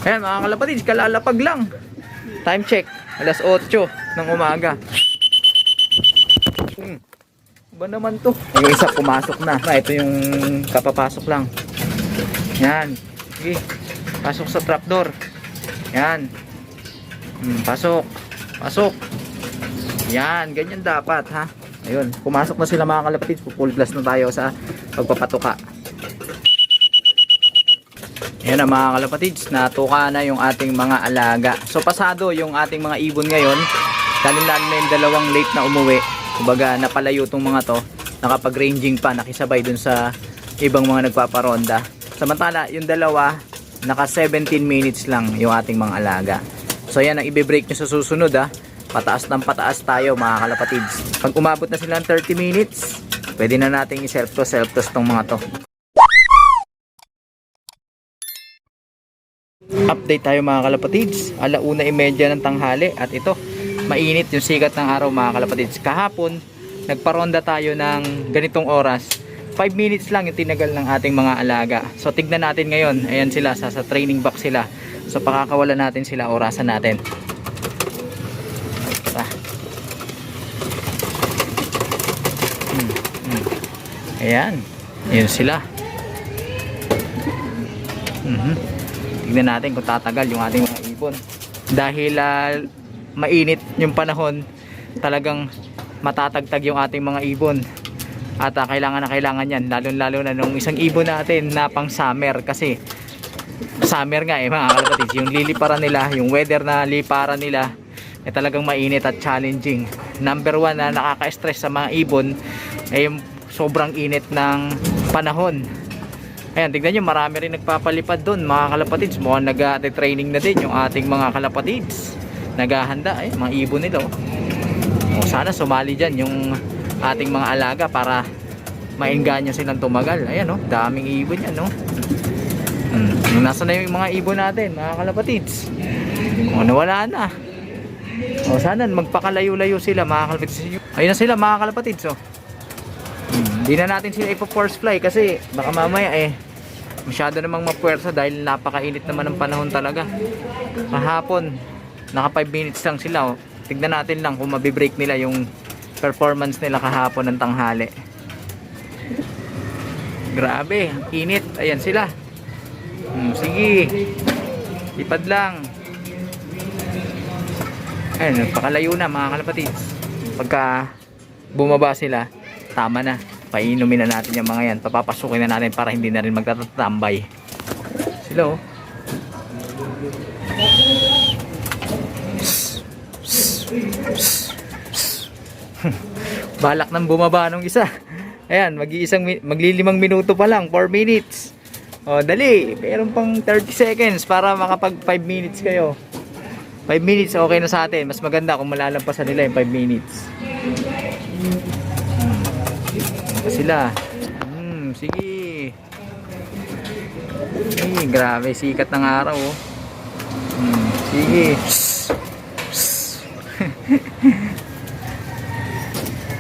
Ayan mga kalapatids, kalalapag lang. Time check, alas 8 ng umaga. Ba naman to? Yung isa pumasok na. Ito yung kapapasok lang. Yan. Sige. Pasok sa trapdoor. Yan. Pasok. Pasok. Yan. Ganyan dapat ha. Ayun. Pumasok na sila mga kalapatids. Full blast na tayo sa pagpapatuka. Yan na mga kalapatids. Natuka na yung ating mga alaga. So pasado yung ating mga ibon ngayon. Lalo-lalo na yung dalawang late na umuwi. Kumbaga napalayo tong mga to, nakapag-ranging pa, nakisabay dun sa ibang mga nagpaparonda. Samantala yung dalawa naka 17 minutes lang yung ating mga alaga. So yan ang i-break nyo sa susunod ha. Pataas ng pataas tayo mga kalapatids. Pag umabot na silang 30 minutes, pwede na nating i-self-toss tong mga to. Update tayo mga kalapatids. 1:30 ng tanghali at ito, mainit yung sikat ng araw mga kalapatids. Kahapon nagparonda tayo ng ganitong oras, 5 minutes lang yung tinagal ng ating mga alaga. So tignan natin ngayon. Ayan sila, sa training box sila. So pakakawalan natin sila, orasan natin. Ayan, yun sila. Tignan natin kung tatagal yung ating mga ibon. Dahil mainit yung panahon, talagang matatagtag yung ating mga ibon. At kailangan na kailangan yan, lalo na nung isang ibon natin na pang summer. Kasi summer nga mga kalapatids, yung liliparan nila, yung weather na liparan nila talagang mainit at challenging. Number 1 na nakaka-stress sa mga ibon ay yung sobrang init ng panahon. Ayan, tignan nyo, marami rin nagpapalipad doon mga kalapatids. Mukhang nag-training na din yung ating mga kalapatids, naghahanda mga ibon nila. Sana sumali dyan yung ating mga alaga para maingganyo silang tumagal. Ayan daming ibon yan nasa na yung mga ibon natin mga kalapatids. Nawala na. Sana magpakalayo-layo sila mga kalapatids. Ayun na sila mga kalapatids. Hindi na natin sila ipo-force fly kasi baka mamaya masyado namang mapuwersa dahil napakainit naman ng panahon talaga. Kahapon naka 5 minutes lang sila. Tignan natin lang kung mabibreak nila yung performance nila kahapon ng tanghali. Grabe, init. Ayan sila. Sige, lipad lang. Ayan, nagpakalayo na mga kalapatids. Pagka bumaba sila, tama na. Painumin na natin yung mga yan. Papapasukin na natin para hindi na rin magtatambay. Sila balak nang bumaba nung isa. Ayan, maglilimang minuto pa lang, 4 minutes. Dali, meron pang 30 seconds para makapag 5 minutes kayo. 5 minutes okay na sa atin. Mas maganda kung malalampasan nila yung 5 minutes. Sila. Sige. Grabe, sikat ng araw sige.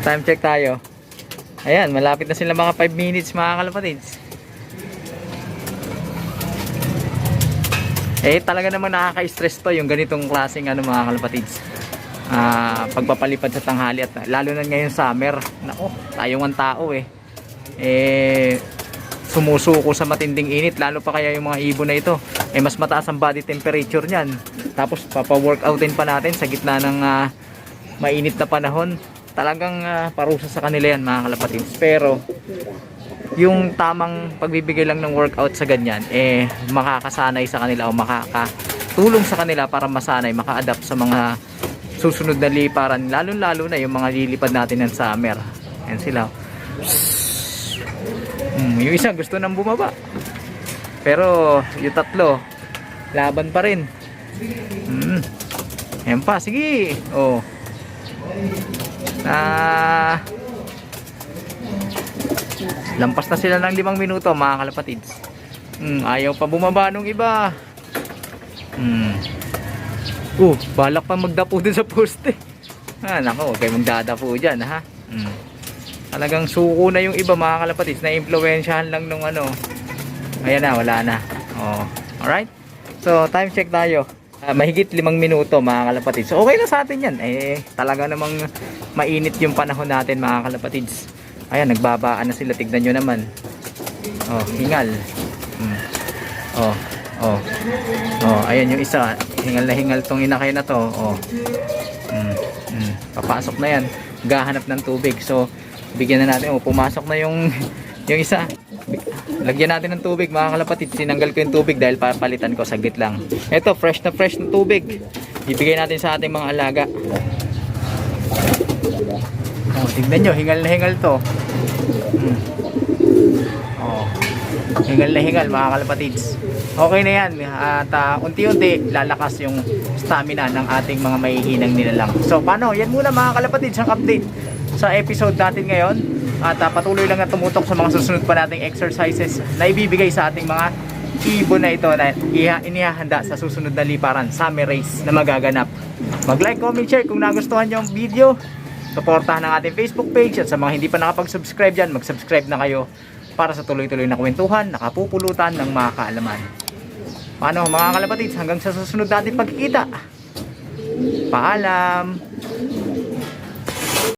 Time check tayo. Ayan, malapit na sila mga 5 minutes mga kalapatids. Talaga naman nakaka-stress to yung ganitong klaseng mga kalapatids. Pagpapalipad sa tanghali at lalo na ngayon summer. Nako, tayong ang tao sumusuko sa matinding init, lalo pa kaya yung mga ibon na ito mas mataas ang body temperature niyan. Tapos papa-workoutin pa natin sa gitna ng mainit na panahon. Talagang parusa sa kanila yan mga kalapatids. Pero yung tamang pagbibigay lang ng workout sa ganyan makakasanay sa kanila o makakatulong sa kanila para masanay, maka-adapt sa mga susunod na liparan, lalo na yung mga lilipad natin ng summer. Ayan sila. Yung isa gusto nang bumaba, pero yung tatlo laban pa rin. Ayan pa, sige. Lampas na sila ng 5 minuto mga kalapatids. Ayaw pa bumaba nung iba. Balak pa magdapo dun sa poste. Nako, huwag kayo magdadapo dyan ha. Talagang suko na yung iba mga kalapatids. Na-impluwensyahan lang nung Ayan na, wala na. Alright. So, time check tayo. Mahigit 5 minuto mga kalapatids. So, okay na sa atin yan. Talaga namang mainit yung panahon natin mga kalapatids. Ayan, nagbabaan na sila. Tignan nyo naman. Oh, hingal. Ayan yung isa. Hingal na hingal tong inakay na to. Papasok na yan. Gahanap ng tubig. So, bigyan na natin. Pumasok na yung isa. Lagyan natin ng tubig mga kalapatid. Sinanggal ko yung tubig dahil papalitan ko saglit lang. Ito, fresh na tubig. Ibigay natin sa ating mga alaga. Tignan nyo, hingal na hingal to. Hingal na hingal mga kalapatids. Okay na yan. At unti-unti lalakas yung stamina ng ating mga mahihinang nilalang. So paano? Yan muna mga kalapatids ang update sa episode natin ngayon. At patuloy lang na tumutok sa mga susunod pa nating exercises na ibibigay sa ating mga ibon na ito na inihahanda sa susunod na liparan, summer race na magaganap. Mag-like, comment, share kung nagustuhan nyo ang video. Suportahan ang ating Facebook page at sa mga hindi pa nakapag-subscribe dyan, mag-subscribe na kayo para sa tuloy-tuloy na kwentuhan, nakapupulutan ng mga kaalaman. Paano mga kalapatids, hanggang sa susunod natin pagkikita. Paalam!